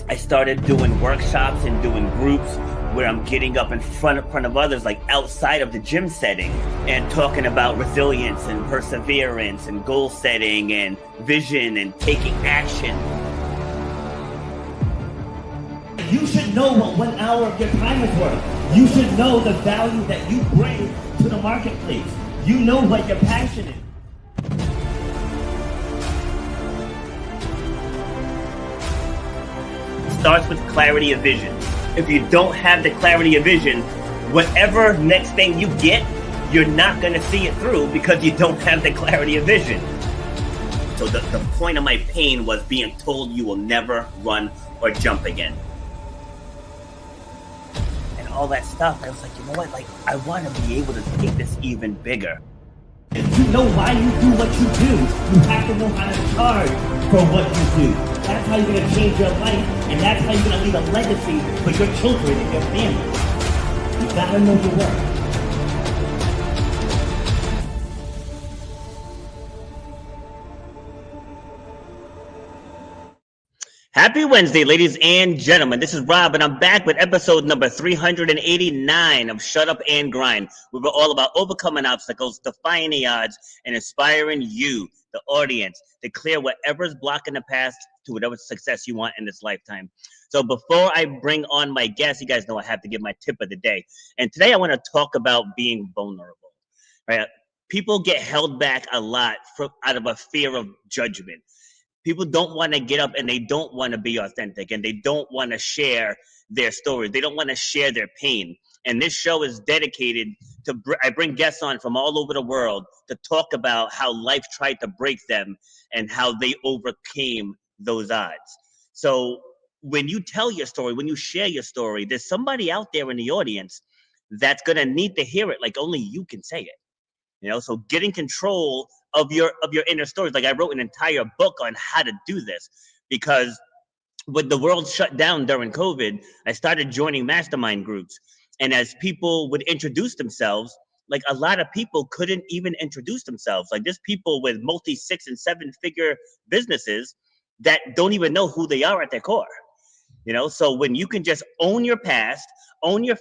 I started doing workshops and doing groups where I'm getting up in front of others, like outside of the gym setting, and talking about resilience and perseverance and goal setting and vision and taking action. You should know what 1 hour of your time is worth. You should know the value that you bring to the marketplace. You know what your passion is. Starts with clarity of vision. If you don't have the clarity of vision, whatever next thing you get, you're not going to see it through because you don't have the clarity of vision. So the point of my pain was being told you will never run or jump again. And all that stuff, I was like, you know what? Like, I want to be able to take this even bigger. If you know why you do what you do, you have to know how to charge for what you do. That's how you're going to change your life, and that's how you're going to leave a legacy for your children and your family. You got to know your worth. Happy Wednesday, ladies and gentlemen. This is Rob, and I'm back with episode number 389 of Shut Up and Grind. We were all about overcoming obstacles, defying the odds, and inspiring you, the audience, to clear whatever's blocking the path to whatever success you want in this lifetime. So before I bring on my guest, you guys know I have to give my tip of the day. And today I want to talk about being vulnerable. Right? People get held back a lot out of a fear of judgment. People don't want to get up and they don't want to be authentic and they don't want to share their stories. They don't want to share their pain. And this show is dedicated to, I bring guests on from all over the world to talk about how life tried to break them and how they overcame those odds. So when you tell your story, when you share your story, there's somebody out there in the audience that's going to need to hear it like only you can say it. You know, so getting control of your inner stories. Like I wrote an entire book on how to do this because when the world shut down during COVID, I started joining mastermind groups. And as people would introduce themselves, like a lot of people couldn't even introduce themselves. Like there's people with multi 6 and 7 figure businesses that don't even know who they are at their core. You know, so when you can just own your past, own your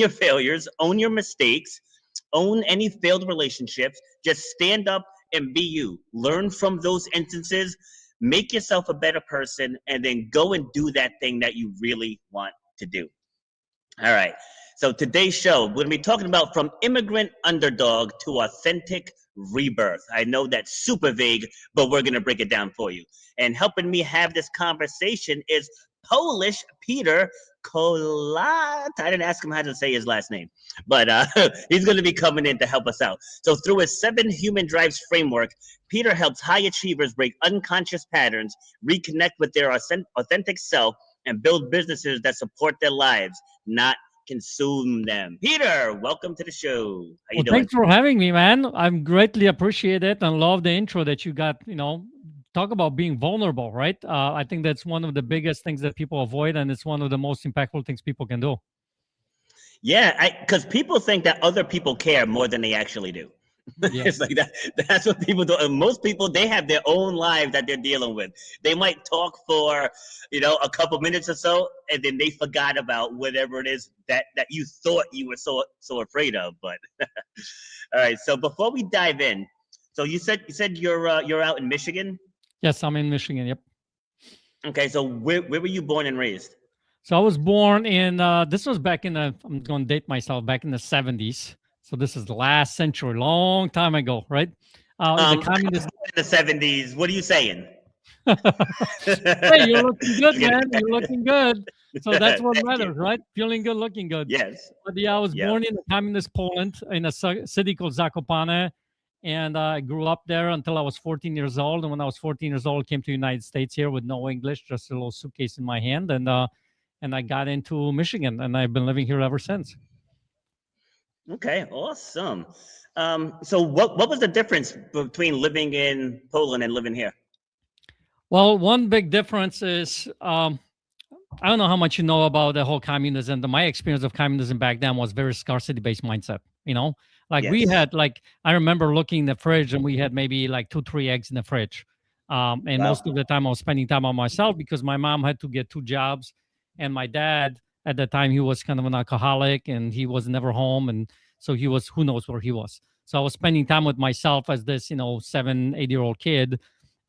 failures, own your mistakes, own any failed relationships, just stand up and be you. Learn from those instances, make yourself a better person, and then go and do that thing that you really want to do. All right. So today's show, we're going to be talking about from immigrant underdog to authentic rebirth. I know that's super vague, but we're going to break it down for you. And helping me have this conversation is Polish Peter Kolat. I didn't ask him how to say his last name, but he's going to be coming in to help us out. So through his 7 human drives framework, Peter helps high achievers break unconscious patterns, reconnect with their authentic self, and build businesses that support their lives, not consume them. Peter, welcome to the show. How you doing? Thanks for having me, man. I'm greatly appreciate it and love the intro that you got. You know, talk about being vulnerable, right? I think that's one of the biggest things that people avoid, and it's one of the most impactful things people can do. Yeah, because people think that other people care more than they actually do. Yes. It's like that. That's what people do. And most people, they have their own lives that they're dealing with. They might talk for, a couple minutes or so, and then they forgot about whatever it is that you thought you were so afraid of. But all right. So before we dive in, so you said you're out in Michigan. Yes, I'm in Michigan. Yep. Okay. So where were you born and raised? So I was born in. This was back in the. I'm going to date myself. Back in the 70s. So this is the last century, long time ago, right? The communist in the 70s. What are you saying? Hey, you're looking good, man. You're looking good. So that's what matters, right? Feeling good, looking good. Yes. But yeah, I was born in the communist Poland in a city called Zakopane. And I grew up there until I was 14 years old. And when I was 14 years old, I came to the United States here with no English, just a little suitcase in my hand. And I got into Michigan, and I've been living here ever since. Okay, awesome. So what was the difference between living in Poland and living here? Well, one big difference is, I don't know how much you know about the whole communism. My experience of communism back then was very scarcity-based mindset, Like yes. We had, I remember looking in the fridge and we had maybe 2-3 eggs in the fridge. And Wow. most of the time I was spending time on myself because my mom had to get 2 jobs, and my dad at the time, he was kind of an alcoholic and he was never home, and so he was, who knows where he was. So I was spending time with myself as this 7, 8 year old kid.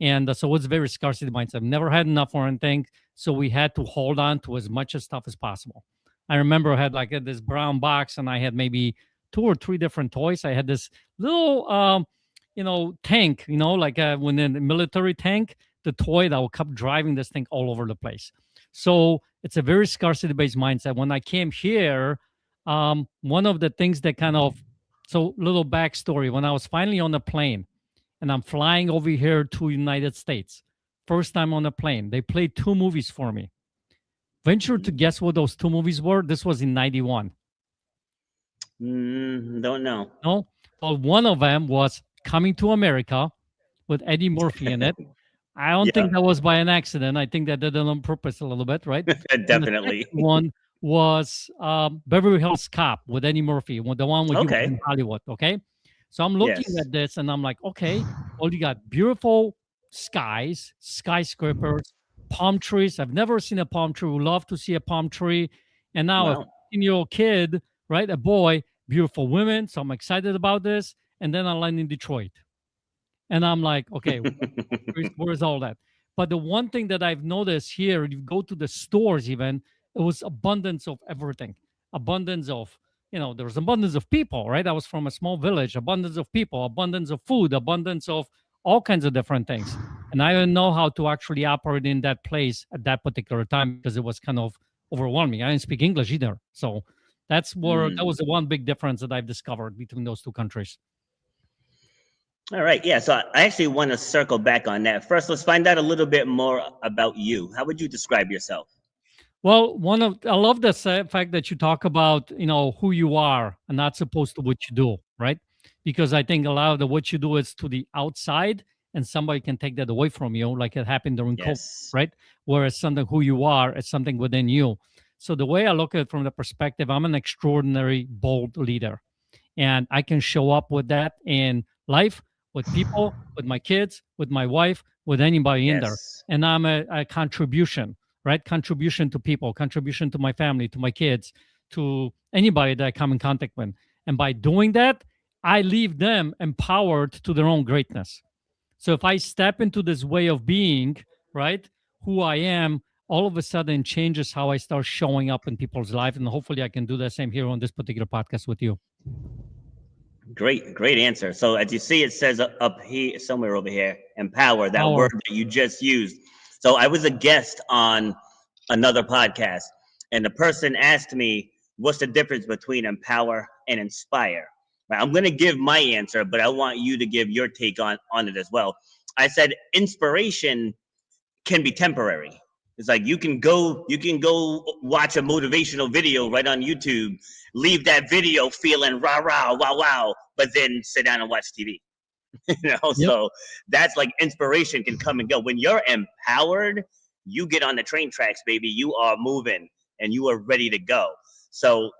And so it's very scarcity mindset. Never had enough or anything, so we had to hold on to as much of stuff as possible. I remember I had like this brown box, and I had maybe 2 or 3 different toys. I had this little tank, like when in the military tank, the toy that kept driving this thing all over the place. So it's a very scarcity based mindset. When I came here, one of the things that kind of, so little backstory, when I was finally on the plane and I'm flying over here to United States, first time on a plane, they played 2 movies for me. Venture to guess what those 2 movies were? This was in 91. Don't know. No? Well, one of them was Coming to America with Eddie Murphy in it. I don't think that was by an accident. I think that did it on purpose a little bit, right? Definitely. And the second one was Beverly Hills Cop with Eddie Murphy, the one with you in Hollywood. Okay. So I'm looking at this and I'm like, okay, well, you got beautiful skies, skyscrapers, palm trees. I've never seen a palm tree. Would love to see a palm tree. And now a 15-year-old kid, right? A boy, beautiful women. So I'm excited about this. And then I land in Detroit. And I'm like, okay, where's all that? But the one thing that I've noticed here, you go to the stores even, it was abundance of everything. Abundance of, there was abundance of people, right? I was from a small village, abundance of people, abundance of food, abundance of all kinds of different things. And I didn't know how to actually operate in that place at that particular time because it was kind of overwhelming. I didn't speak English either. So that's where, that was the one big difference that I've discovered between those 2 countries. All right. Yeah. So I actually want to circle back on that. First, let's find out a little bit more about you. How would you describe yourself? Well, I love the fact that you talk about, who you are and not supposed to what you do, right? Because I think a lot of what you do is to the outside and somebody can take that away from you, like it happened during COVID, right? Whereas something who you are is something within you. So the way I look at it from the perspective, I'm an extraordinary, bold leader. And I can show up with that in life, with people, with my kids, with my wife, with anybody in there. And I'm a contribution, right? Contribution to people, contribution to my family, to my kids, to anybody that I come in contact with. And by doing that, I leave them empowered to their own greatness. So if I step into this way of being, right, who I am, all of a sudden changes how I start showing up in people's life. And hopefully I can do the same here on this particular podcast with you. Great answer. So as you see, it says up here, somewhere over here, empower, that word that you just used. So I was a guest on another podcast, and the person asked me, what's the difference between empower and inspire? Now, I'm going to give my answer, but I want you to give your take on it as well. I said inspiration can be temporary. It's like you can go watch a motivational video right on YouTube, leave that video feeling rah rah wow wow, but then sit down and watch TV. So that's like inspiration can come and go. When you're empowered, you get on the train tracks, baby. You are moving and you are ready to go. So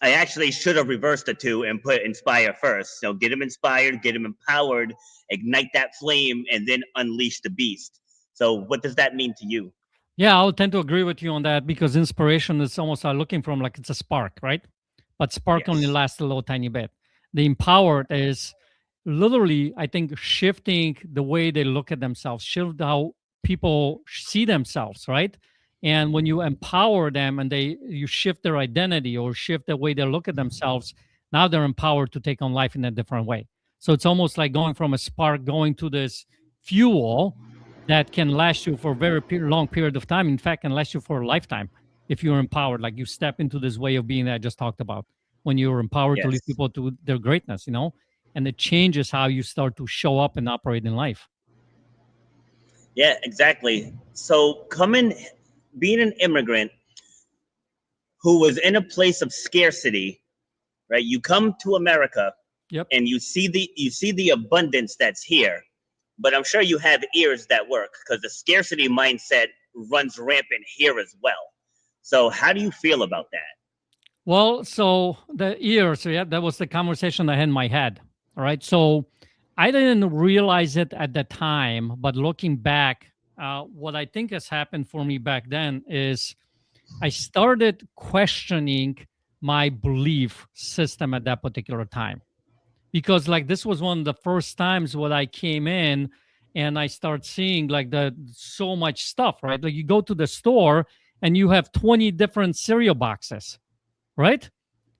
I actually should have reversed the 2 and put inspire first. So get them inspired, get them empowered, ignite that flame, and then unleash the beast. So what does that mean to you? Yeah, I would tend to agree with you on that because inspiration is almost looking from like it's a spark, right? But spark only lasts a little tiny bit. The empowered is literally, I think, shifting the way they look at themselves, shift how people see themselves, right? And when you empower them and you shift their identity or shift the way they look at themselves, now they're empowered to take on life in a different way. So it's almost like going from a spark going to this fuel that can last you for a very long period of time. In fact, can last you for a lifetime if you're empowered. Like you step into this way of being that I just talked about when you're empowered to lead people to their greatness, and it changes how you start to show up and operate in life. Yeah, exactly. So being an immigrant who was in a place of scarcity, right? You come to America and you see the abundance that's here. But I'm sure you have ears that work because the scarcity mindset runs rampant here as well. So how do you feel about that? Well, so the ears, that was the conversation I had in my head. All right. So I didn't realize it at the time, but looking back, what I think has happened for me back then is I started questioning my belief system at that particular time, because like this was one of the first times when I came in and I start seeing like the so much stuff, right? Like you go to the store and you have 20 different cereal boxes, right?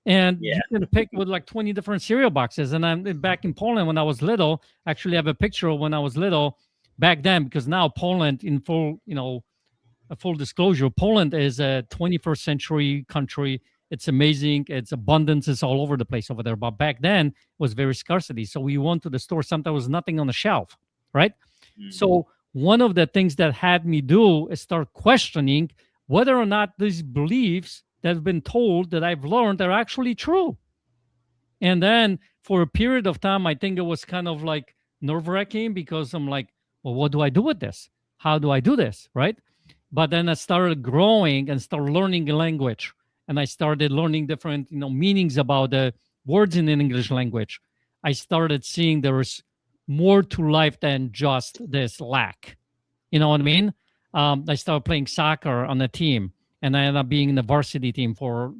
And Yeah. you can pick with like 20 different cereal boxes. And I'm back in Poland when I was little. Actually, I have a picture of when I was little back then, because now Poland, in full, a full disclosure, Poland is a 21st century country. It's amazing. It's abundance is all over the place over there. But back then it was very scarcity. So we went to the store, sometimes there was nothing on the shelf, right? Mhm. So one of the things that had me do is start questioning whether or not these beliefs that have been told that I've learned are actually true. And then for a period of time, I think it was kind of like nerve wracking, because I'm like, well, what do I do with this? How do I do this? Right. But then I started growing and started learning a language. And I started learning different, meanings about the words in the English language. I started seeing there's more to life than just this lack. You know what I mean? I started playing soccer on the team, and I ended up being in the varsity team for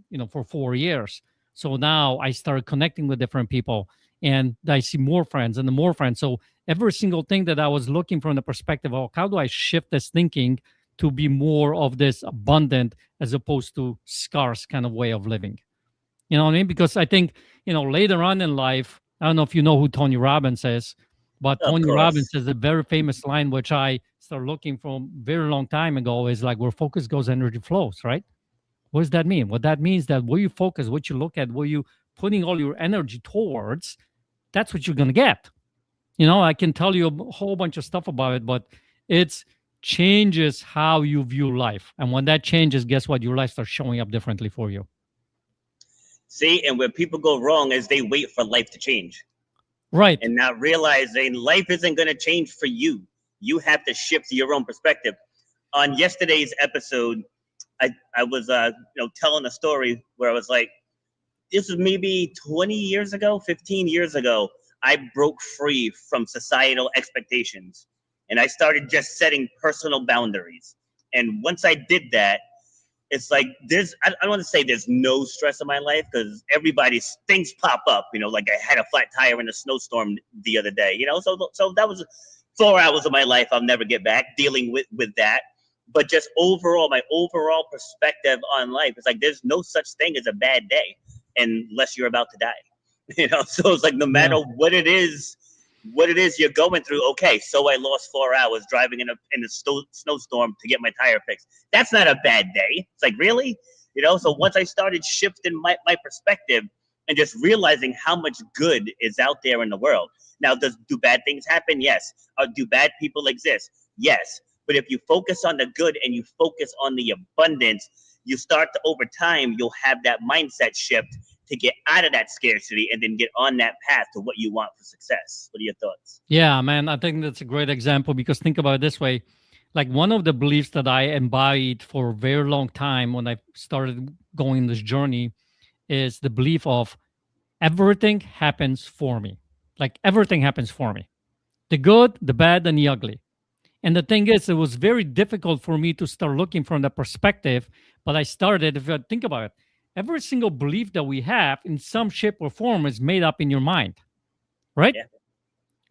4 years. So now I started connecting with different people, and I see more friends and the more friends. So every single thing that I was looking from the perspective of how do I shift this thinking to be more of this abundant as opposed to scarce kind of way of living. You know what I mean? Because I think, later on in life, I don't know if you know who Tony Robbins is, but Of Tony Robbins course. has a very famous line, which I started looking from very long time ago, is like, where focus goes, energy flows, right? What does that mean? What that means that where you focus, what you look at, where you putting all your energy towards, that's what you're going to get. I can tell you a whole bunch of stuff about it, but it's changes how you view life. And when that changes, guess what? Your life starts showing up differently for you. See, and where people go wrong is they wait for life to change Right. and not realizing life isn't going to change for you. You have to shift your own perspective. On yesterday's episode, I was telling a story where I was like, this was maybe 20 years ago, 15 years ago. I broke free from societal expectations and I started just setting personal boundaries. And once I did that, it's like I don't want to say there's no stress in my life, because everybody's things pop up, like I had a flat tire in a snowstorm the other day, so that was 4 hours of my life I'll never get back dealing with that. But just overall, my overall perspective on life is like there's no such thing as a bad day unless you're about to die. So it's like no matter Yeah. what it is you're going through. Okay, so I lost 4 hours driving in a snowstorm to get my tire fixed. That's not a bad day. It's like, really? So once I started shifting my perspective and just realizing how much good is out there in the world. Now, do bad things happen? Yes. Do bad people exist? Yes. But if you focus on the good and you focus on the abundance, you start to, over time, you'll have that mindset shift to get out of that scarcity and then get on that path to what you want for success. What are your thoughts? Yeah, man, I think that's a great example, because think about it this way. Like one of the beliefs that I embodied for a very long time when I started going this journey is the belief of everything happens for me. Like everything happens for me. The good, the bad, and the ugly. And the thing is, it was very difficult for me to start looking from that perspective. But I started, if you think about it, every single belief that we have in some shape or form is made up in your mind, right? Yeah.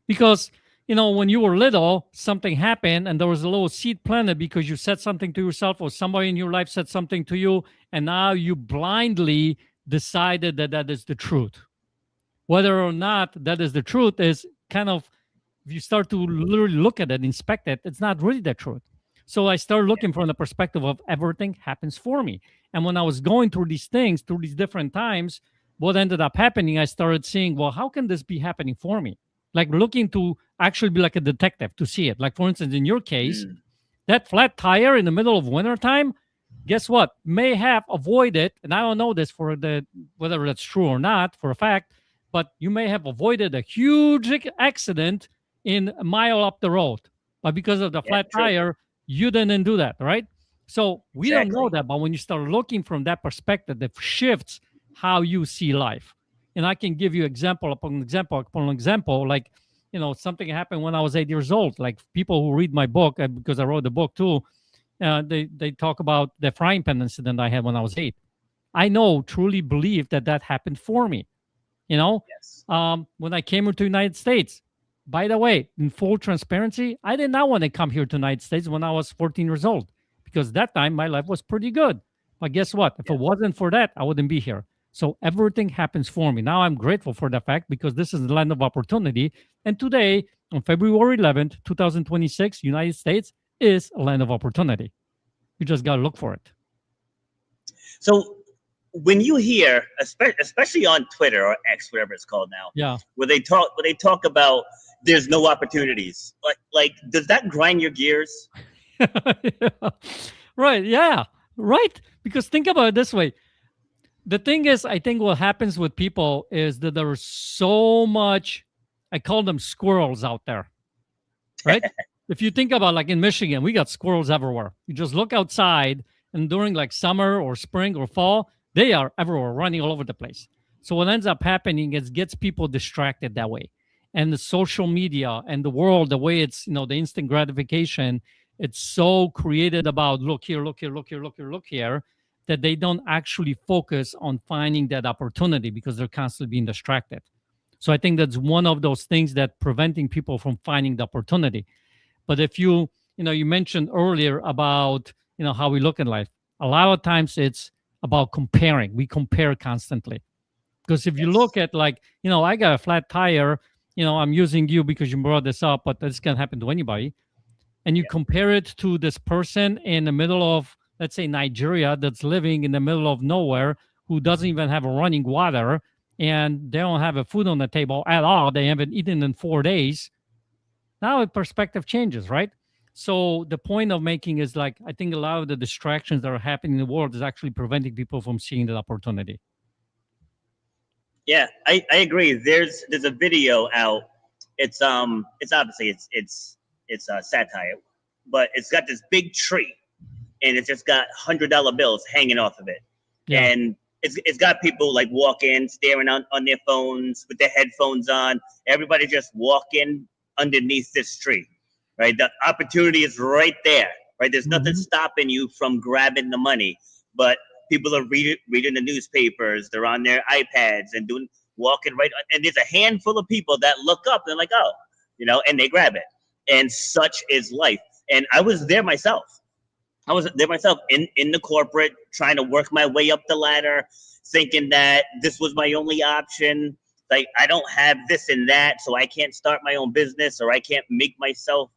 Because, when you were little, something happened and there was a little seed planted because you said something to yourself or somebody in your life said something to you. And now you blindly decided that that is the truth. Whether or not that is the truth is kind of, if you start to literally look at it, inspect it, it's not really the truth. So I started looking from the perspective of everything happens for me. And when I was going through these things, through these different times, what ended up happening, I started seeing, well, how can this be happening for me? Like looking to actually be like a detective to see it. Like, for instance, in your case, Mm. that flat tire in the middle of wintertime, guess what? May have avoided, and I don't know this for whether that's true or not for a fact, but you may have avoided a huge accident in a mile up the road. But because of the Yeah, flat true. tire, you didn't do that, right? So we don't know Exactly. that, but when you start looking from that perspective, it shifts how you see life. And I can give you example upon example upon example. Like something happened when I was 8 years old. Like people who read my book, because I wrote the book too, they talk about the frying pan incident I had when I was 8. I know, truly believe that happened for me. Yes. When I came here to the United States, by the way, in full transparency, I did not want to come here to the United States when I was 14 years old, because that time my life was pretty good. But guess what? If it wasn't for that, I wouldn't be here. So everything happens for me. Now I'm grateful for the fact, because this is the land of opportunity. And today, on February 11th, 2026, United States is a land of opportunity. You just got to look for it. So when you hear, especially on Twitter or X, whatever it's called now, Yeah. where they talk about there's no opportunities, like does that grind your gears? Yeah. Right. Yeah. Right. Because think about it this way. The thing is, I think what happens with people is that there is so much, I call them squirrels out there, right? If you think about, like in Michigan, we got squirrels everywhere. You just look outside, and during like summer or spring or fall, they are everywhere, running all over the place. So what ends up happening is gets people distracted that way. And the social media and the world, the way it's, the instant gratification, it's so created about look here, look here, look here, look here, look here, that they don't actually focus on finding that opportunity because they're constantly being distracted. So I think that's one of those things that preventing people from finding the opportunity. But if you mentioned earlier about, how we look in life, a lot of times it's about comparing. We compare constantly. Because if you look at like, I got a flat tire, I'm using you because you brought this up, but this can happen to anybody. And you compare it to this person in the middle of, let's say, Nigeria, that's living in the middle of nowhere, who doesn't even have a running water, and they don't have a food on the table at all. They haven't eaten in 4 days. Now the perspective changes, right? So the point of making is, like, I think a lot of the distractions that are happening in the world is actually preventing people from seeing that opportunity. Yeah, I agree. There's a video out. It's obviously it's a satire, but it's got this big tree, and it's just got $100 bills hanging off of it. Yeah. And it's got people like walking, staring on their phones with their headphones on. Everybody just walking underneath this tree, right? The opportunity is right there, right? There's nothing stopping you from grabbing the money, but people are reading the newspapers. They're on their iPads and walking right. And there's a handful of people that look up and like, oh, and they grab it. And such is life. And I was there myself. In the corporate, trying to work my way up the ladder, thinking that this was my only option. Like, I don't have this and that, so I can't start my own business, or I can't make myself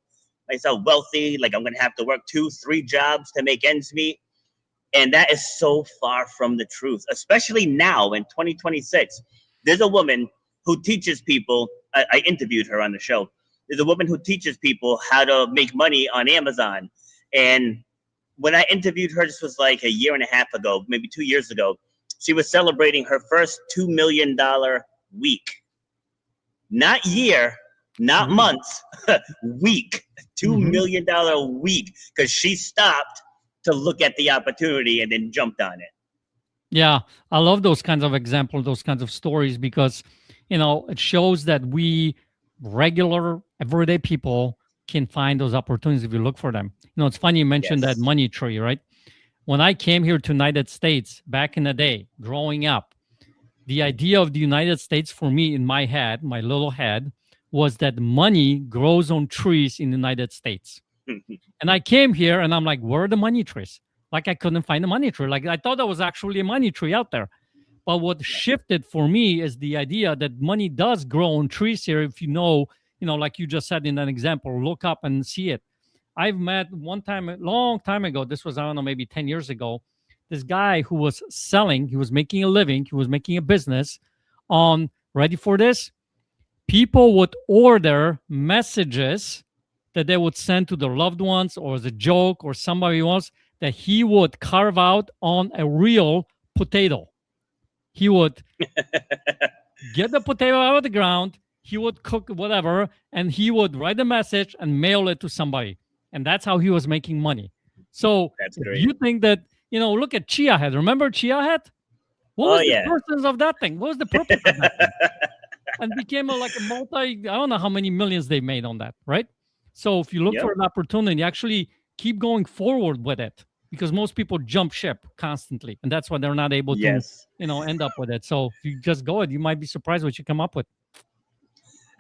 wealthy. Like, I'm going to have to work 2-3 jobs to make ends meet. And that is so far from the truth, especially now in 2026. There's a woman who teaches people, I interviewed her on the show. There's a woman who teaches people how to make money on Amazon. And when I interviewed her, this was like a year and a half ago, maybe 2 years ago, she was celebrating her first $2 million week. Not year, not months, week. $2 million week, because she stopped to look at the opportunity and then jumped on it. Yeah, I love those kinds of examples, those kinds of stories, because, it shows that we regular, everyday people can find those opportunities if you look for them. It's funny you mentioned that money tree, right? When I came here to United States back in the day, growing up, the idea of the United States for me in my head, my little head, was that money grows on trees in the United States. And I came here and I'm like, where are the money trees? Like, I couldn't find a money tree. Like, I thought there was actually a money tree out there. But what shifted for me is the idea that money does grow on trees here. If like you just said in that example, look up and see it. I've met one time, a long time ago, this was, I don't know, maybe 10 years ago, this guy who was selling, he was making a living, he was making a business on, ready for this? People would order messages that they would send to their loved ones, or as a joke, or somebody else, that he would carve out on a real potato. He would get the potato out of the ground, he would cook whatever, and he would write a message and mail it to somebody. And that's how he was making money. So you think that, look at Chia Head. Remember Chia Head? What was the purpose of that thing? What was the purpose of that thing? and became like a multi. I don't know how many millions they made on that, right? So if you look Yep. for an opportunity, actually keep going forward with it, because most people jump ship constantly, and that's why they're not able to, Yes. end up with it. So if you just go it, you might be surprised what you come up with.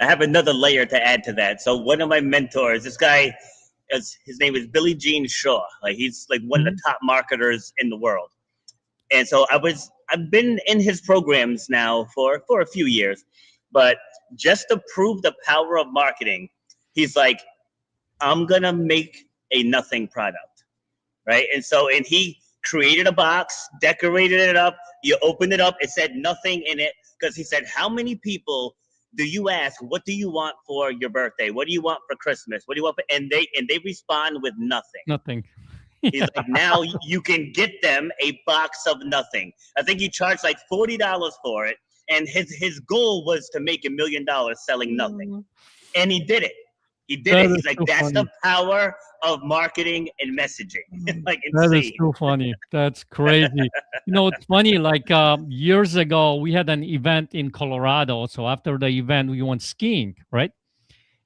I have another layer to add to that. So one of my mentors, this guy, his name is Billie Jean Shaw. Like he's like one of the Mhm. top marketers in the world. And so I've been in his programs now for a few years, but just to prove the power of marketing, he's like, I'm gonna make a nothing product, right? And he created a box, decorated it up. You opened it up, it said nothing in it, because he said, how many people do you ask, what do you want for your birthday? What do you want for Christmas? What do you want for, and they respond with nothing. Nothing. He's like, now you can get them a box of nothing. I think he charged like $40 for it, and his goal was to make $1,000,000 selling nothing, and he did it. He did That it. is He's like, so that's the funny. power of marketing and messaging. Like That is insane. so funny. That's crazy. It's funny. Like years ago, we had an event in Colorado. So after the event, we went skiing, right?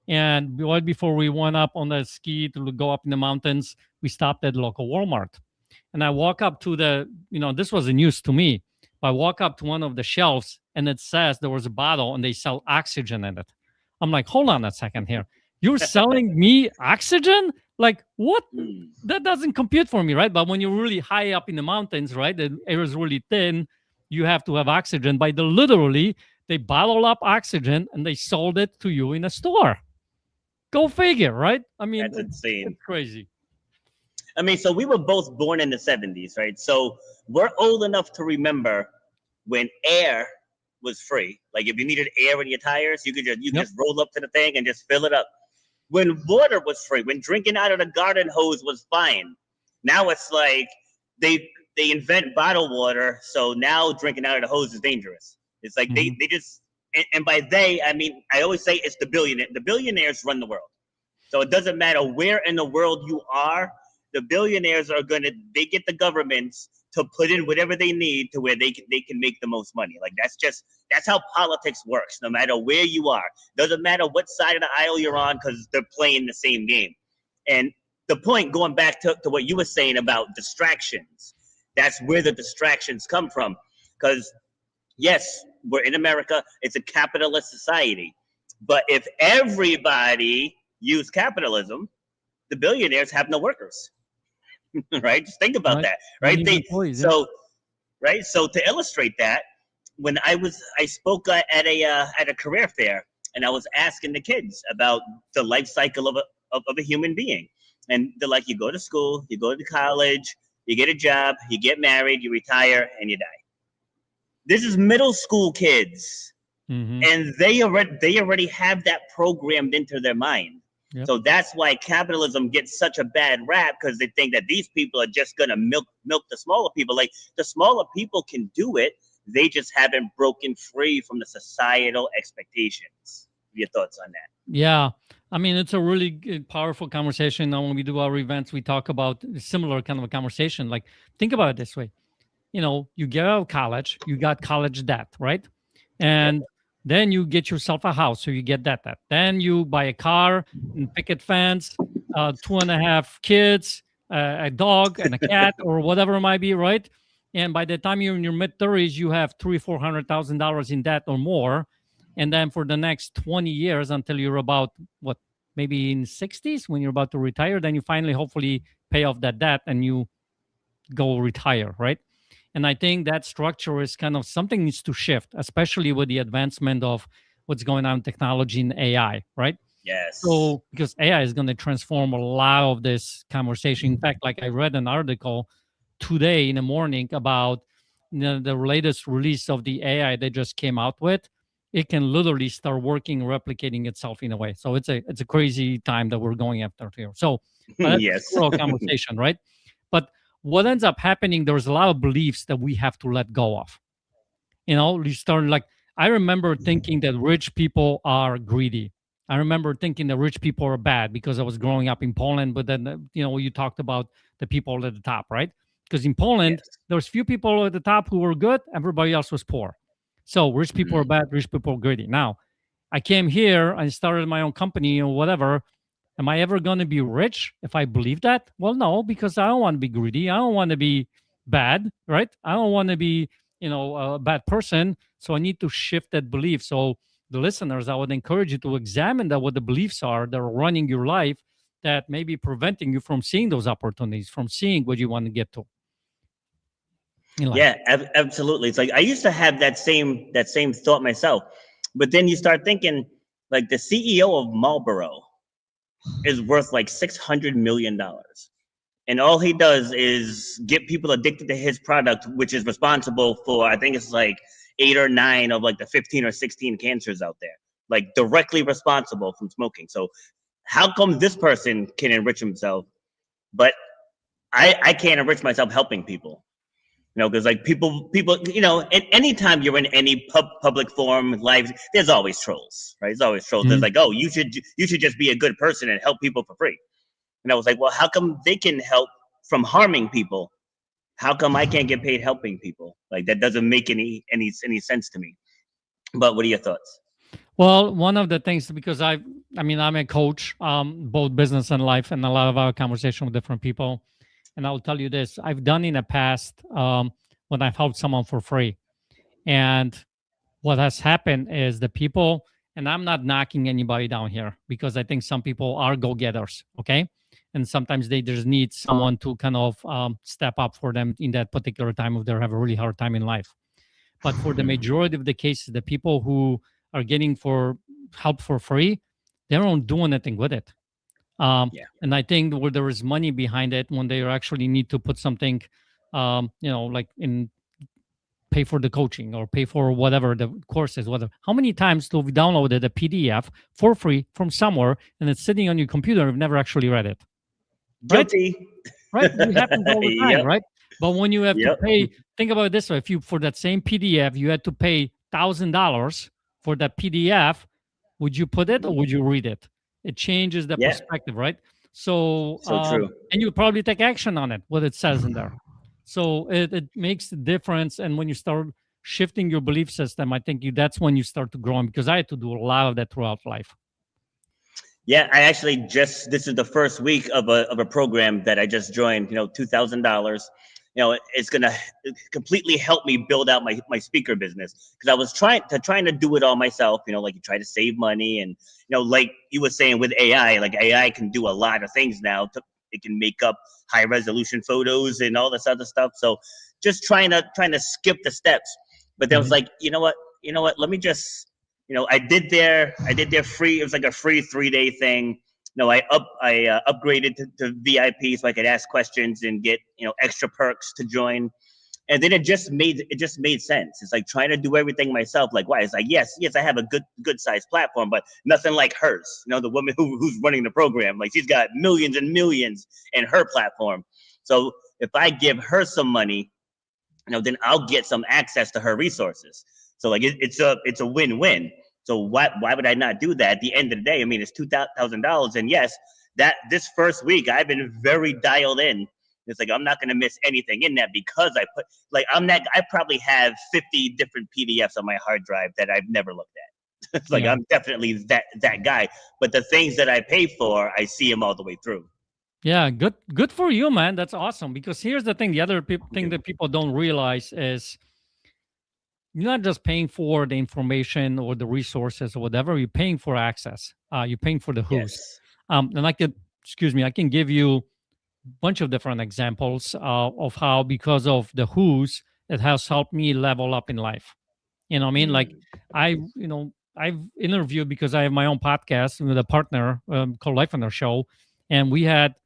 And right before we went up on the ski to go up in the mountains, we stopped at local Walmart. And I walk up to this was a news to me. I walk up to one of the shelves and it says there was a bottle and they sell oxygen in it. I'm like, hold on a second here. You're selling me oxygen? Like, what? Hmm. That doesn't compute for me, right? But when you're really high up in the mountains, right, the air is really thin, you have to have oxygen. By literally, they bottle up oxygen and they sold it to you in a store. Go figure, right? I mean, That's it's insane. crazy. I mean, so we were both born in the 70s, right? So we're old enough to remember when air was free. Like if you needed air in your tires, you could Yep. just roll up to the thing and just fill it up. When water was free, when drinking out of the garden hose was fine. Now it's like they invent bottled water, so now drinking out of the hose is dangerous. It's like Mhm. they just and by they I mean I always say it's the billionaire. The billionaires run the world. So it doesn't matter where in the world you are, the billionaires are they get the governments to put in whatever they need to where they can make the most money. Like that's how politics works. No matter where you are, doesn't matter what side of the aisle you're on, because they're playing the same game. And the point, going back to what you were saying about distractions, that's where the distractions come from. Because yes, we're in America, it's a capitalist society. But if everybody used capitalism, the billionaires have no workers. Right? Just think about Right? that. Don't Right? need employees. Yeah. So right. So to illustrate that, when I spoke at a career fair, and I was asking the kids about the life cycle of a human being, and they're like, you go to school, you go to college, you get a job, you get married, you retire, and you die. This is middle school kids, Hmm. and they already have that programmed into their mind. Yep. So that's why capitalism gets such a bad rap, because they think that these people are just gonna milk the smaller people. Like the smaller people can do it, they just haven't broken free from the societal expectations. Your thoughts on that? Yeah. I mean, it's a really powerful conversation. Now, when we do our events, we talk about a similar kind of a conversation. Like, think about it this way. You get out of college, you got college debt, right? Yep. And then you get yourself a house, so you get that debt. Then you buy a car and picket fence, two and a half kids, a dog and a cat, or whatever it might be, right? And by the time you're in your mid 30s, you have $300,000-$400,000 in debt or more. And then for the next 20 years until you're about what, maybe in 60s when you're about to retire, then you finally hopefully pay off that debt and you go retire, right? And I think that structure is kind of something needs to shift, especially with the advancement of what's going on in technology and AI, right? Yes. So, because AI is going to transform a lot of this conversation. In fact, like I read an article today in the morning about the latest release of the AI they just came out with. It can literally start working, replicating itself in a way. So it's a crazy time that we're going after here. So, but that's a Yes. squirrel conversation, right? But what ends up happening, there's a lot of beliefs that we have to let go of. You start like, I remember thinking that rich people are greedy. I remember thinking that rich people are bad because I was growing up in Poland. But then, you talked about the people at the top, right? Because in Poland, Yes. there was few people at the top who were good. Everybody else was poor. So rich people are Mhm. bad. Rich people are greedy. Now, I came here and started my own company or whatever. Am I ever going to be rich if I believe that? Well, no, because I don't want to be greedy. I don't want to be bad, right? I don't want to be, a bad person. So I need to shift that belief. So the listeners, I would encourage you to examine that what the beliefs are that are running your life that may be preventing you from seeing those opportunities, from seeing what you want to get to in life. Yeah, absolutely. It's like I used to have that same thought myself, but then you start thinking like the CEO of Marlboro is worth like $600 million, and all he does is get people addicted to his product, which is responsible for, I think it's like 8 or 9 of like the 15 or 16 cancers out there, like directly responsible from smoking. So how come this person can enrich himself, but I can't enrich myself helping people? Because like people, anytime you're in any public forum live, there's always trolls, right? There's always trolls. There's Mhm. like, oh, you should just be a good person and help people for free. And I was like, well, how come they can help from harming people? How come I can't get paid helping people? Like that doesn't make any sense to me. But what are your thoughts? Well, one of the things, because I'm a coach, both business and life, and a lot of our conversation with different people. And I'll tell you this: I've done in the past when I've helped someone for free, and what has happened is the people, and I'm not knocking anybody down here because I think some people are go getters, okay, and sometimes they just need someone to kind of step up for them in that particular time if they have a really hard time in life. But for the majority of the cases, the people who are getting for help for free, they don't do anything with it. Yeah. And I think where there is money behind it, when they actually need to put something, like in pay for the coaching or pay for whatever the course is, whatever. How many times do we downloaded a PDF for free from somewhere and it's sitting on your computer and you've never actually read it, right? Guilty. Right? It happens all the time, Yep. right? But when you have to Yep. pay, think about it this way: if you for that same PDF you had to pay $1,000 for that PDF, would you put it or would you read it? It changes the Yeah. perspective, right? So, So true. and you probably take action on it, what it says in there. So it makes the difference. And when you start shifting your belief system, I think that's when you start to grow. Because I had to do a lot of that throughout life. Yeah, I actually this is the first week of a program that I just joined. $2,000. It's gonna completely help me build out my speaker business, because I was trying to do it all myself. Like you try to save money, and like you were saying with AI, like AI can do a lot of things now. It can make up high resolution photos and all this other stuff. So just trying to skip the steps. But then I was Mhm. like, you know what? Let me just I did their free. It was like a free 3-day thing. I upgraded to VIP so I could ask questions and get extra perks to join. And then it just made sense. It's like trying to do everything myself. Like, why? It's like, yes, I have a good sized platform, but nothing like hers. The woman who's running the program, like she's got millions and millions in her platform. So if I give her some money, then I'll get some access to her resources. So like it's a win-win. So why would I not do that? At the end of the day, I mean, it's $2,000, and yes, that this first week I've been very dialed in. It's like I'm not going to miss anything in that, because I probably have 50 different PDFs on my hard drive that I've never looked at. It's like Yeah. I'm definitely that guy. But the things that I pay for, I see them all the way through. Yeah, good for you, man. That's awesome. Because here's the thing: the other Thank thing you. that people don't realize is you're not just paying for the information or the resources or whatever. You're paying for access. You're paying for the who's. Yes. And excuse me, I can give you a bunch of different examples of how, because of the who's, it has helped me level up in life. What I mean? Like Mm. I've interviewed, because I have my own podcast with a partner called Life on Our Show, and we had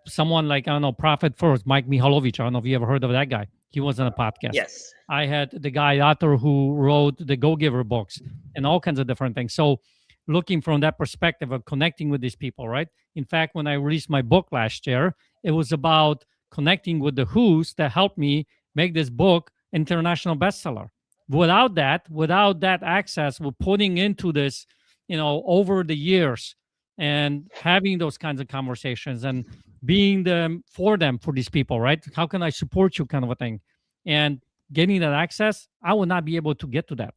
someone like, I don't know, Profit First, Mike Mihalovic. I don't know if you ever heard of that guy. He was on a podcast. Yes. I had the guy author who wrote the Go Giver books and all kinds of different things. So looking from that perspective of connecting with these people, right? In fact, when I released my book last year, it was about connecting with the who's that helped me make this book international bestseller. Without that access, we're putting into this, over the years, and having those kinds of conversations and being them for these people, right? How can I support you, kind of a thing, and getting that access. I would not be able to get to that.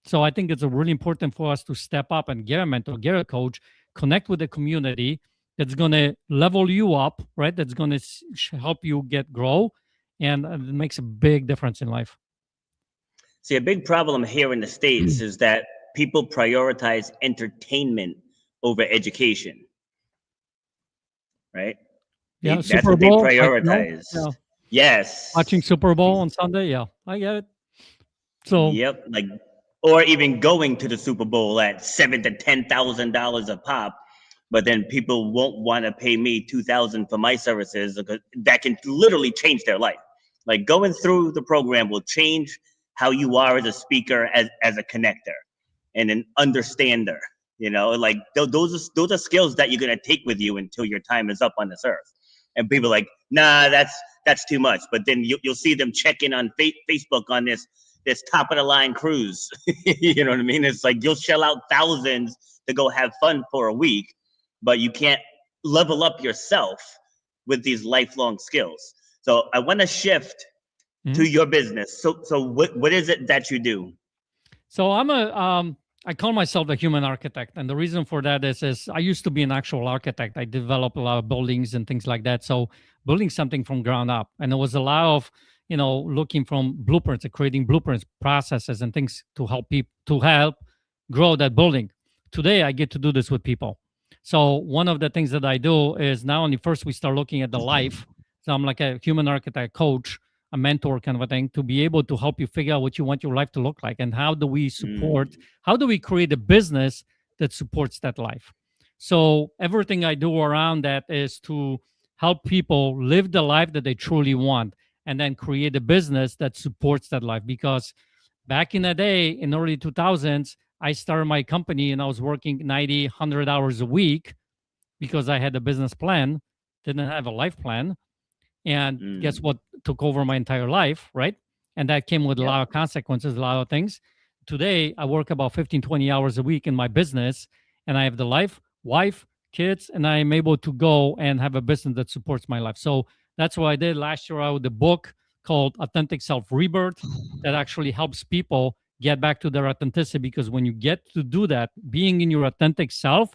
So I think it's a really important for us to step up and get a mentor, get a coach, connect with the community that's going to level you up, right? That's going to help you get grow, and it makes a big difference in life. See, a big problem here in the States is that people prioritize entertainment over education, right? Yeah, That's Super what they Bowl, prioritize. yeah, watching Yes. Super Bowl on Sunday. Yeah, I get it. So Yep. Like, or even going to the Super Bowl at $7,000 to $10,000 a pop, but then people won't want to pay me $2,000 for my services because that can literally change their life. Like going through the program will change how you are as a speaker, as a connector, and an understander. You know, like those are skills that you're gonna take with you until your time is up on this earth. And people are like, nah, that's too much. But then you'll see them check in on Facebook on this top of the line cruise. You know what I mean? It's like you'll shell out thousands to go have fun for a week, but you can't level up yourself with these lifelong skills. So I want to shift to your business. So what is it that you do? So I call myself a human architect, and the reason for that is I used to be an actual architect. I developed a lot of buildings and things like that. So building something from ground up, and there was a lot of looking from blueprints and creating blueprints, processes, and things to help grow that building. Today, I get to do this with people. So one of the things that I do is not only first we start looking at the life. So I'm like a human architect coach, a mentor kind of a thing, to be able to help you figure out what you want your life to look like and how do we support, how do we create a business that supports that life. So everything I do around that is to help people live the life that they truly want and then create a business that supports that life. Because back in the day, in early 2000s, I started my company and I was working 90, 100 hours a week because I had a business plan, didn't have a life plan. And guess what took over my entire life, right? And that came with a lot of consequences, a lot of things. Today, I work about 15, 20 hours a week in my business, and I have the life, wife, kids, and I am able to go and have a business that supports my life. So that's what I did last year. I wrote a book called Authentic Self Rebirth that actually helps people get back to their authenticity, because when you get to do that, being in your authentic self,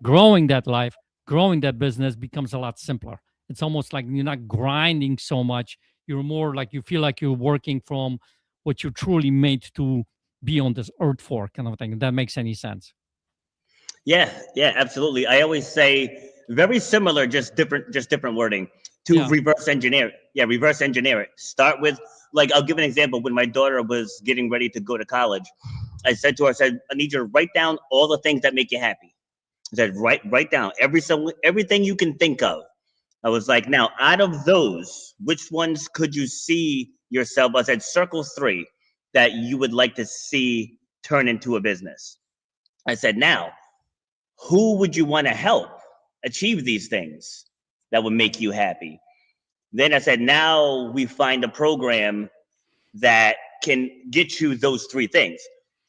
growing that life, growing that business becomes a lot simpler. It's almost like you're not grinding so much. You're more like you feel like you're working from what you're truly made to be on this earth for, kind of thing. If that makes any sense. Yeah, absolutely. I always say very similar, just different wording to Yeah. reverse engineer it. Yeah, reverse engineer it. Start with, like, I'll give an example. When my daughter was getting ready to go to college, I said to her, I said, I need you to write down all the things that make you happy. I said, write down everything you can think of. I was like, now out of those, which ones could you see yourself? I said, circle three that you would like to see turn into a business. I said, now, who would you want to help achieve these things that would make you happy? Then I said, now we find a program that can get you those three things.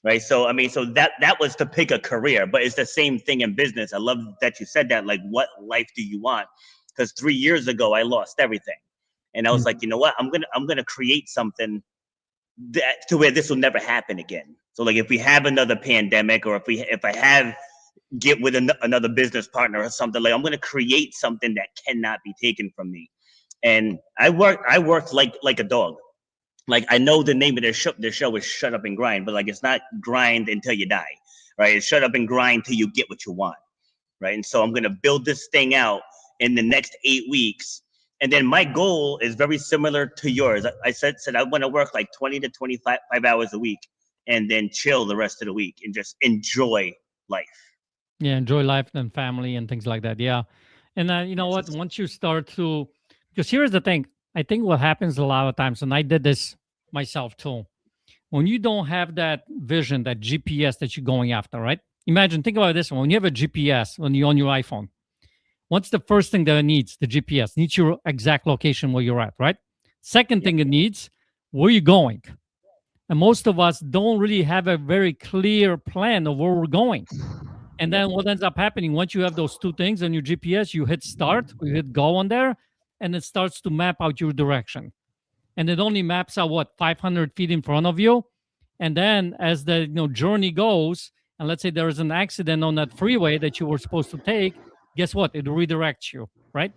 Right. So I mean, so that was to pick a career, but it's the same thing in business. I love that you said that. Like, what life do you want? Because 3 years ago I lost everything. And I was like, you know what? I'm gonna create something that to where this will never happen again. So like if we have another pandemic, or if I have get with another business partner or something, like I'm going to create something that cannot be taken from me. And I worked like a dog. Like, I know the name of their show is Shut Up and Grind, but like it's not grind until you die, right? It's shut up and grind till you get what you want, right? And so I'm going to build this thing out in the next 8 weeks. And then my goal is very similar to yours. I said I want to work like 20 to 25 hours a week and then chill the rest of the week and just enjoy life. Yeah, enjoy life and family and things like that. Yeah. And you know what? Once you start to, because here's the thing, I think what happens a lot of times, and I did this myself too, when you don't have that vision, that GPS that you're going after, right? Imagine, think about this one. When you have a GPS, when you're on your iPhone, what's the first thing that it needs? The GPS needs your exact location where you're at, right? Second thing it needs, where you going. And most of us don't really have a very clear plan of where we're going. And then what ends up happening, once you have those two things on your GPS, you hit start, you hit go on there, and it starts to map out your direction. And it only maps out what, 500 feet in front of you. And then as the journey goes, and let's say there is an accident on that freeway that you were supposed to take, guess what? It redirects you, right?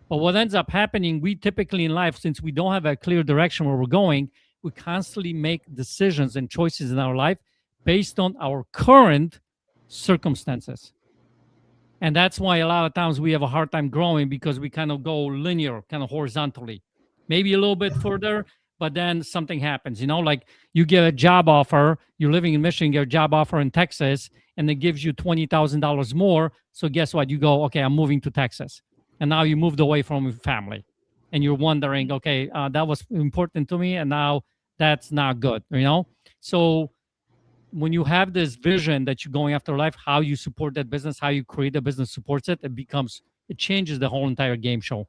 But what ends up happening, we typically in life, since we don't have a clear direction where we're going, we constantly make decisions and choices in our life based on our current circumstances. And that's why a lot of times we have a hard time growing, because we kind of go linear, kind of horizontally, maybe a little bit further, but then something happens, like you get a job offer, you're living in Michigan, get a job offer in Texas, and it gives you $20,000 more. So guess what? You go, okay, I'm moving to Texas. And now you moved away from your family and you're wondering, okay, that was important to me. And now that's not good, So when you have this vision that you're going after life, how you support that business, how you create a business supports it, it changes the whole entire game show.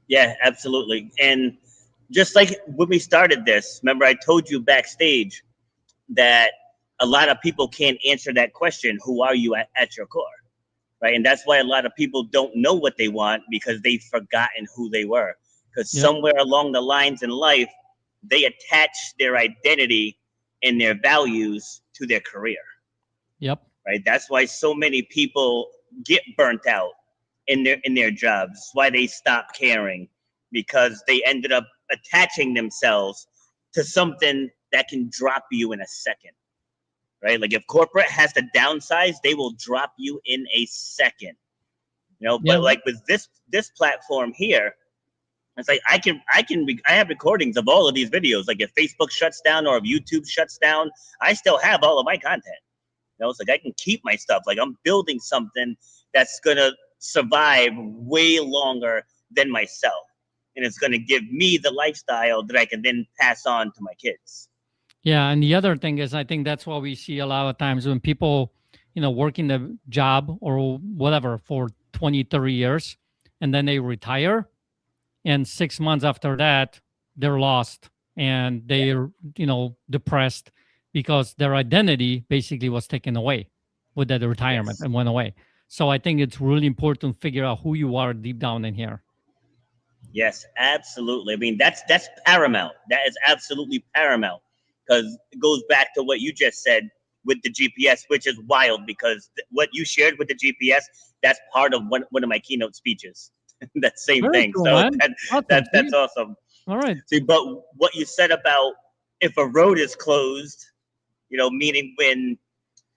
Yeah, absolutely. And just like when we started this, remember I told you backstage that a lot of people can't answer that question, who are you at your core? Right. And that's why a lot of people don't know what they want, because they've forgotten who they were. Because somewhere along the lines in life, they attach their identity and their values to their career. Yep. Right. That's why so many people get burnt out in their jobs. That's why they stop caring, because they ended up attaching themselves to something that can drop you in a second. Right? Like if corporate has to downsize, they will drop you in a second. But like with this platform here, it's like I have recordings of all of these videos. Like if Facebook shuts down or if YouTube shuts down, I still have all of my content. It's like I can keep my stuff. Like I'm building something that's gonna survive way longer than myself. And it's gonna give me the lifestyle that I can then pass on to my kids. Yeah, and the other thing is, I think that's what we see a lot of times when people, working the job or whatever for 20, 30 years, and then they retire, and 6 months after that, they're lost and they're, depressed, because their identity basically was taken away with that retirement and went away. So I think it's really important to figure out who you are deep down in here. Yes, absolutely. I mean, that's paramount. That is absolutely paramount. Because it goes back to what you just said with the GPS, which is wild, because what you shared with the GPS, that's part of one of my keynote speeches. That same Very thing. cool, So man. that's awesome. All right. See, but what you said about if a road is closed, meaning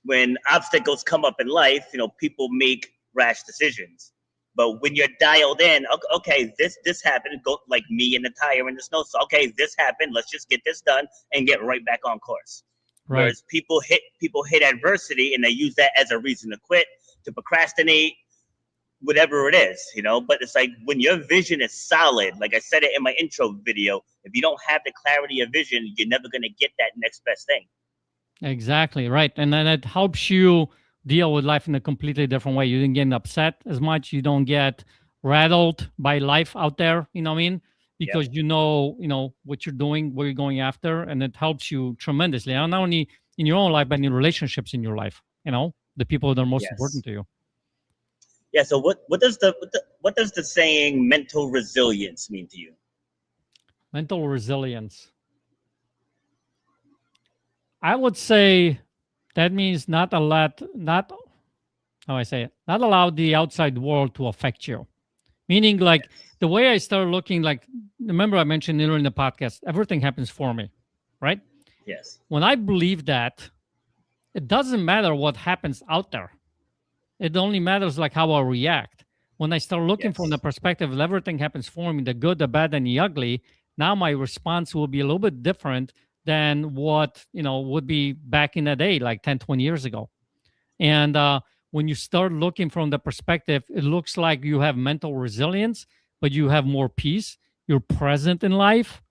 when obstacles come up in life, people make rash decisions. But when you're dialed in, okay, this happened, go like me in the tire in the snow. So okay, this happened. Let's just get this done and get right back on course. Right. Whereas people hit adversity and they use that as a reason to quit, to procrastinate, whatever it is, But it's like when your vision is solid, like I said it in my intro video, if you don't have the clarity of vision, you're never going to get that next best thing. Exactly right, and then it helps you deal with life in a completely different way. You don't get upset as much. You don't get rattled by life out there. You know what I mean? Because you know what you're doing, where you're going after, and it helps you tremendously. And not only in your own life, but in relationships in your life. The people that are most important to you. Yeah. So what does the saying mental resilience mean to you? Mental resilience. I would say that means not allow the outside world to affect you. Meaning, like the way I started looking, like, remember I mentioned earlier in the podcast, everything happens for me, right? Yes. When I believe that, it doesn't matter what happens out there. It only matters like how I react. When I start looking from the perspective of everything happens for me, the good, the bad, and the ugly, now my response will be a little bit different than what would be back in the day, like 10, 20 years ago. And when you start looking from the perspective, it looks like you have mental resilience, but you have more peace. You're present in life.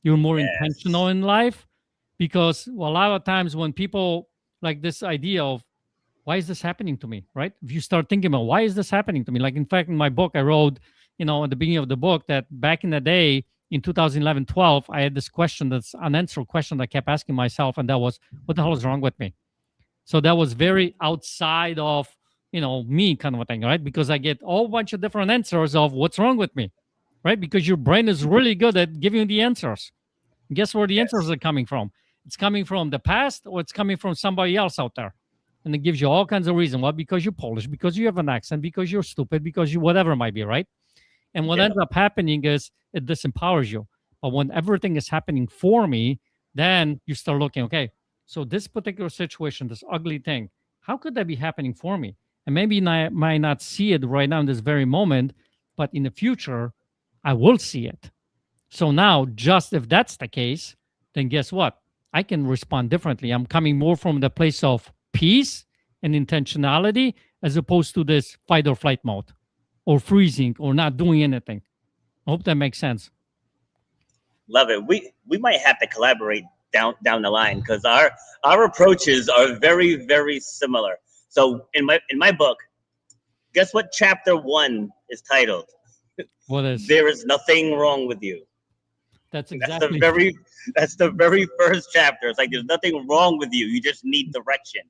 You're more intentional in life. Because a lot of times when people like this idea of, why is this happening to me, right? If you start thinking about, why is this happening to me? Like, in fact, in my book, I wrote, at the beginning of the book, that back in the day, in 2011, 12, I had this question, that's unanswered question that I kept asking myself. And that was, what the hell is wrong with me? So that was very outside of, me kind of a thing, right? Because I get a whole bunch of different answers of what's wrong with me, right? Because your brain is really good at giving you the answers. Guess where the answers are coming from? it's coming from the past or it's coming from somebody else out there. And it gives you all kinds of reasons. Well, because you're Polish, because you have an accent, because you're stupid, because you whatever it might be, right? And what ends up happening is it disempowers you. But when everything is happening for me, then you start looking, okay, so this particular situation, this ugly thing, how could that be happening for me? And maybe I might not see it right now in this very moment, but in the future, I will see it. So now, just if that's the case, then guess what? I can respond differently. I'm coming more from the place of peace and intentionality as opposed to this fight or flight mode or freezing or not doing anything. I hope that makes sense. Love it. We might have to collaborate down the line because our approaches are very, very similar. So in my book, guess what chapter 1 is titled? What is? There is nothing wrong with you. That's exactly. That's the very first chapter. It's like there's nothing wrong with you. You just need direction.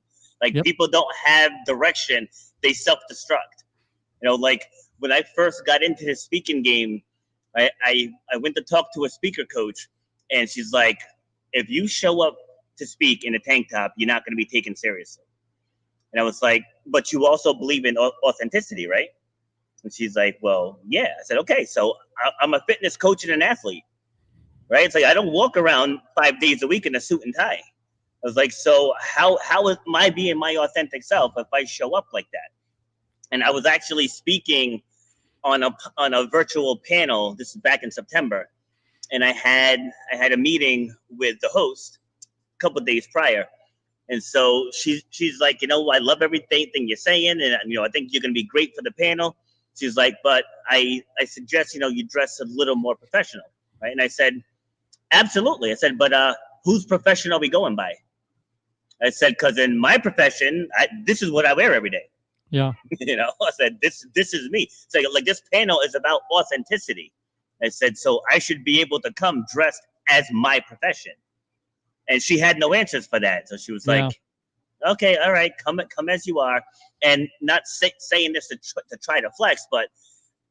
Like people don't have direction, they self-destruct. You know, like when I first got into the speaking game, I went to talk to a speaker coach, and she's like, if you show up to speak in a tank top, you're not going to be taken seriously. And I was like, but you also believe in authenticity, right? And she's like, well, yeah. I said, okay, so I'm a fitness coach and an athlete, right? It's like I don't walk around 5 days a week in a suit and tie. I was like, so how am I being my authentic self if I show up like that? And I was actually speaking on a virtual panel. This is back in September, and I had a meeting with the host a couple of days prior, and so she's like, you know, I love everything you're saying, and you know, I think you're gonna be great for the panel. She's like, but I suggest, you know, you dress a little more professional, right? And I said, absolutely. I said, but whose profession are we going by? I said, because in my profession, this is what I wear every day. Yeah. You know, I said, this is me. So like this panel is about authenticity. I said, so I should be able to come dressed as my profession. And she had no answers for that. So she was like, okay, all right, come as you are. And not saying this to try to flex, but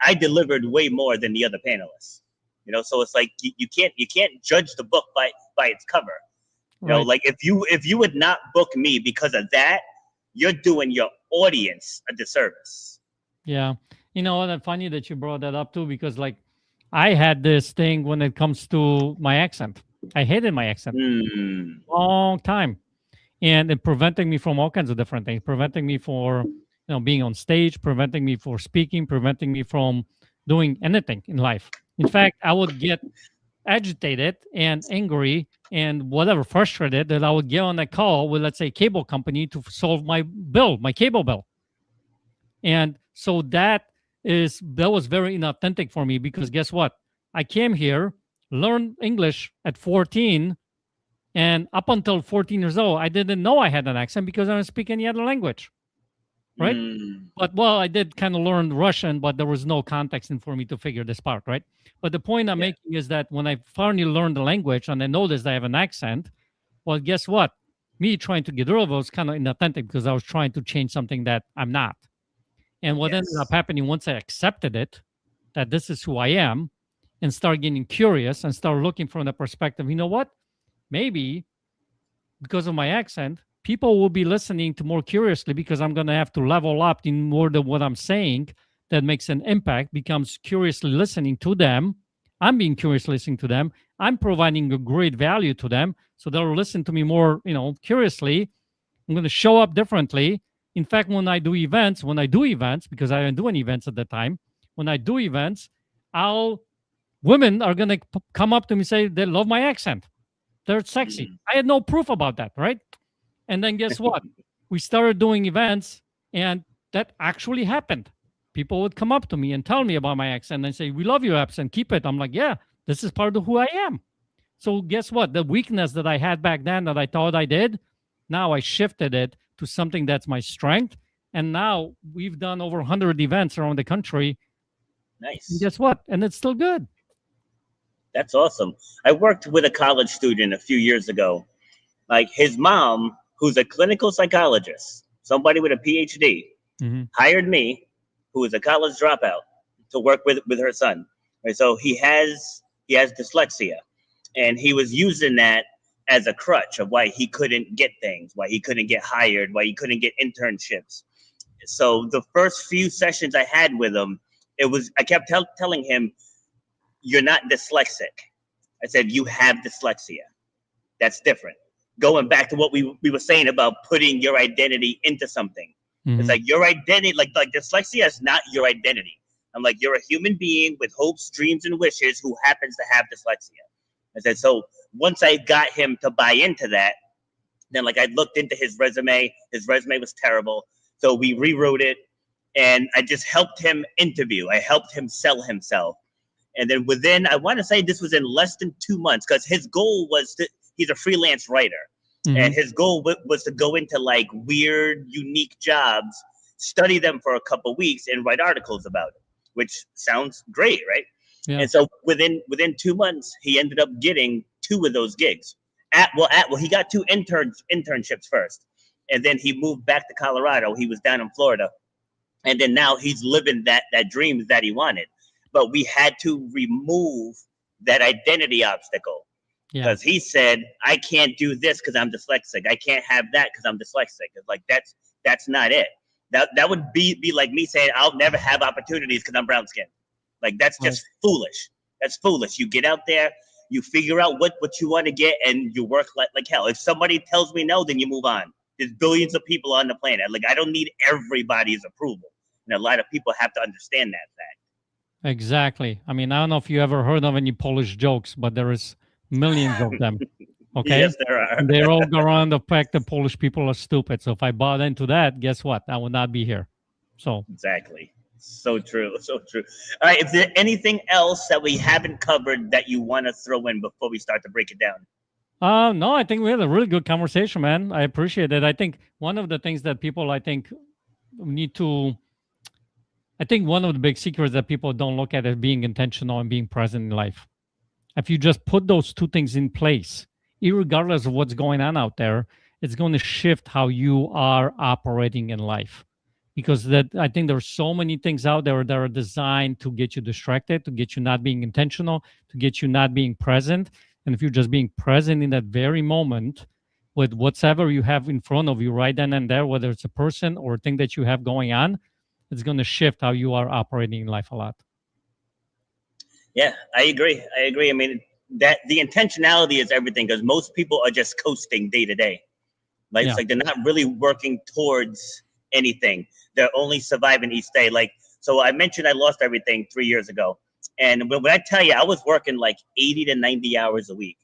I delivered way more than the other panelists. You know, so it's like you can't judge the book by its cover. You know, like if you would not book me because of that, you're doing your audience a disservice. Yeah. You know what? Funny that you brought that up too, because like I had this thing when it comes to my accent. I hated my accent long time. And it preventing me from all kinds of different things, preventing me for, you know, being on stage, preventing me for speaking, preventing me from doing anything in life. In fact, I would get agitated and angry and whatever, frustrated that I would get on a call with, let's say, cable company to solve my bill, my cable bill. And so that was very inauthentic for me because guess what? I came here, learned English at 14, and up until 14 years old, I didn't know I had an accent because I didn't speak any other language. Right? But, well, I did kind of learn Russian, but there was no context in for me to figure this part, right? But the point I'm making is that when I finally learned the language and I noticed I have an accent, well, guess what? Me trying to get rid of it was kind of inauthentic because I was trying to change something that I'm not. And what ended up happening once I accepted it, that this is who I am, and start getting curious and start looking from the perspective, you know what? Maybe because of my accent, people will be listening to more curiously because I'm going to have to level up in more than what I'm saying that makes an impact, becomes curiously listening to them. I'm being curious listening to them. I'm providing a great value to them. So they'll listen to me more, you know, curiously. I'm going to show up differently. In fact, when I do events, because I didn't do any events at the time, when I do events, women are going to come up to me and say they love my accent. They're sexy. I had no proof about that, right? And then guess what? We started doing events, and that actually happened. People would come up to me and tell me about my accent and say, we love your accent, keep it. I'm like, yeah, this is part of who I am. So guess what? The weakness that I had back then that I thought I did, now I shifted it to something that's my strength. And now we've done over 100 events around the country. Nice. And guess what? And it's still good. That's awesome. I worked with a college student a few years ago. Like his mom, who's a clinical psychologist, somebody with a PhD, hired me, who is a college dropout, to work with her son. Right? So he has dyslexia, and he was using that as a crutch of why he couldn't get things, why he couldn't get hired, why he couldn't get internships. So the first few sessions I had with him, I kept telling him, you're not dyslexic. I said, you have dyslexia. That's different. Going back to what we were saying about putting your identity into something. Mm-hmm. It's like your identity, like dyslexia is not your identity. I'm like, you're a human being with hopes, dreams, and wishes who happens to have dyslexia. I said, so once I got him to buy into that, then like I looked into his resume. His resume was terrible. So we rewrote it, and I just helped him interview. I helped him sell himself. And then within, I want to say this was in less than 2 months, because his goal was he's a freelance writer. Mm-hmm. And his goal was to go into like weird, unique jobs, study them for a couple weeks, and write articles about it, which sounds great, right? Yeah. And so within 2 months, he ended up getting 2 of those gigs. He got 2 internships first, and then he moved back to Colorado. He was down in Florida, and then now he's living that dream that he wanted. But we had to remove that identity obstacle, because he said, I can't do this because I'm dyslexic. I can't have that because I'm dyslexic. It's like, that's not it. That would be like me saying, I'll never have opportunities because I'm brown skinned. Like, that's just foolish. That's foolish. You get out there, you figure out what you want to get, and you work like hell. If somebody tells me no, then you move on. There's billions of people on the planet. Like, I don't need everybody's approval. And a lot of people have to understand that fact. Exactly. I mean, I don't know if you ever heard of any Polish jokes, but there is millions of them. Okay. Yes, there are. They all go around the fact that Polish people are stupid. So if I bought into that, guess what? I would not be here. So exactly. So true. So true. All right. Is there anything else that we haven't covered that you want to throw in before we start to break it down? No, I think we had a really good conversation, man. I appreciate it. I think one of the things that people, I think one of the big secrets that people don't look at is being intentional and being present in life. If you just put those 2 things in place, irregardless of what's going on out there, it's going to shift how you are operating in life. Because I think there's so many things out there that are designed to get you distracted, to get you not being intentional, to get you not being present. And if you're just being present in that very moment with whatever you have in front of you right then and there, whether it's a person or a thing that you have going on, it's going to shift how you are operating in life a lot. Yeah, I agree. I mean, that the intentionality is everything, because most people are just coasting day to day. Like, it's like they're not really working towards anything. They're only surviving each day. Like, so I mentioned I lost everything 3 years ago. And when I tell you, I was working like 80 to 90 hours a week.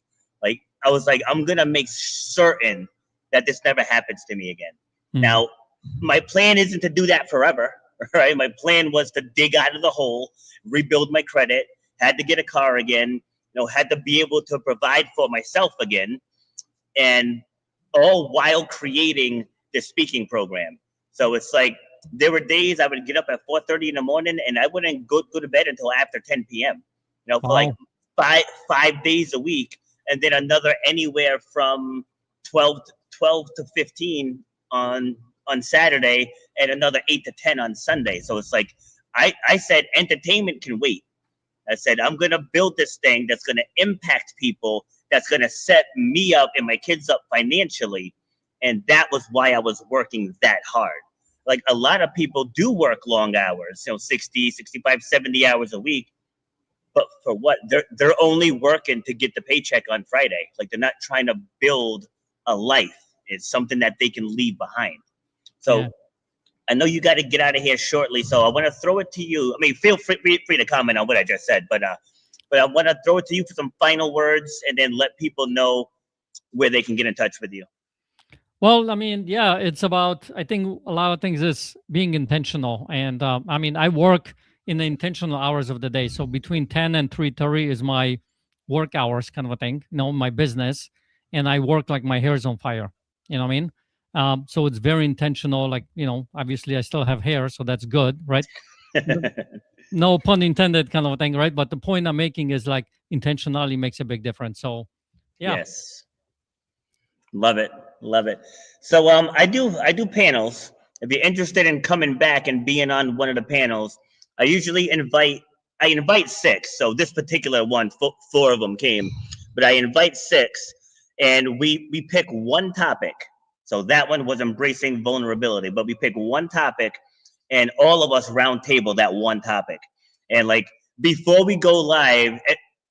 Like, I was like, I'm going to make certain that this never happens to me again. Mm-hmm. Now, my plan isn't to do that forever, right? My plan was to dig out of the hole, rebuild my credit, had to get a car again, had to be able to provide for myself again, and all while creating this speaking program. So it's like, there were days I would get up at 4:30 in the morning, and I wouldn't go to bed until after 10 p.m. For like five days a week, and then another anywhere from 12 to 15 on Saturday, and another 8 to 10 on Sunday. So it's like, I said, entertainment can wait. I said, I'm going to build this thing that's going to impact people, that's going to set me up and my kids up financially. And that was why I was working that hard. Like, a lot of people do work long hours, 60, 65, 70 hours a week. But for what? They're only working to get the paycheck on Friday. Like, they're not trying to build a life. It's something that they can leave behind. So I know you got to get out of here shortly. So I want to throw it to you. I mean, feel free to comment on what I just said. But I want to throw it to you for some final words, and then let people know where they can get in touch with you. Well, I mean, it's about, I think a lot of things is being intentional. And I mean, I work in the intentional hours of the day. So between 10 and 3:30 is my work hours, kind of a thing, my business. And I work like my hair is on fire. You know what I mean? So it's very intentional. Like, obviously I still have hair, so that's good, right? No pun intended, kind of a thing, right? But the point I'm making is, like, intentionality makes a big difference. So, yes. Love it. So I do panels. If you're interested in coming back and being on one of the panels, I usually invite 6. So this particular one, 4 of them came, but I invite 6. and we pick one topic. So that one was embracing vulnerability, but we pick one topic, and all of us round table that one topic. And like before we go live,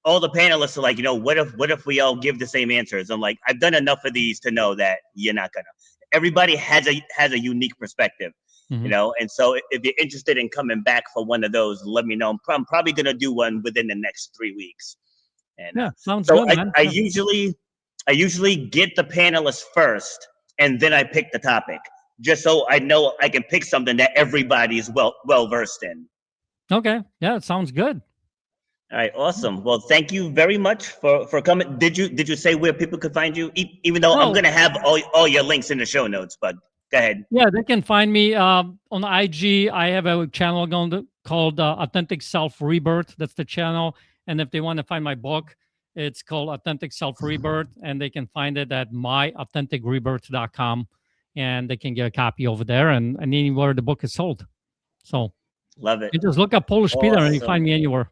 all the panelists are like, what if we all give the same answers? I'm like, I've done enough of these to know that you're not gonna. Everybody has a unique perspective, and so if you're interested in coming back for one of those, let me know. I'm probably gonna do one within the next 3 weeks. And sounds so good, man. I usually get the panelists first, and then I pick the topic, just so I know I can pick something that everybody is well versed in. Okay, yeah, it sounds good. All right, awesome. Well, thank you very much for coming. Did you say where people could find you? Even though I'm gonna have all your links in the show notes, but go ahead. Yeah, they can find me on IG. I have a channel called Authentic Self Rebirth. That's the channel. And if they want to find my book, it's called Authentic Self Rebirth, and they can find it at myauthenticrebirth.com, and they can get a copy over there and anywhere the book is sold. So love it. You just look up Polish Peter and you find me anywhere.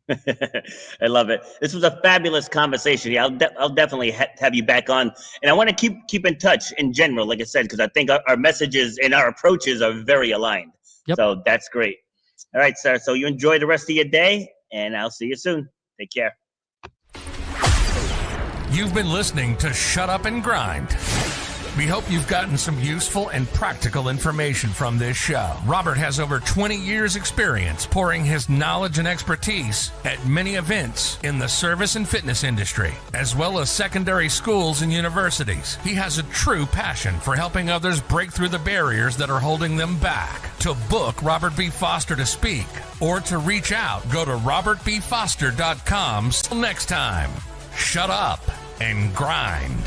I love it. This was a fabulous conversation. Yeah, I'll definitely have you back on, and I want to keep in touch in general, like I said, because I think our messages and our approaches are very aligned. Yep. So that's great. All right, sir. So you enjoy the rest of your day, and I'll see you soon. Take care. You've been listening to Shut Up and Grind. We hope you've gotten some useful and practical information from this show. Robert has over 20 years experience pouring his knowledge and expertise at many events in the service and fitness industry, as well as secondary schools and universities. He has a true passion for helping others break through the barriers that are holding them back. To book Robert B. Foster to speak or to reach out, go to robertbfoster.com. Till next time, shut up and grind.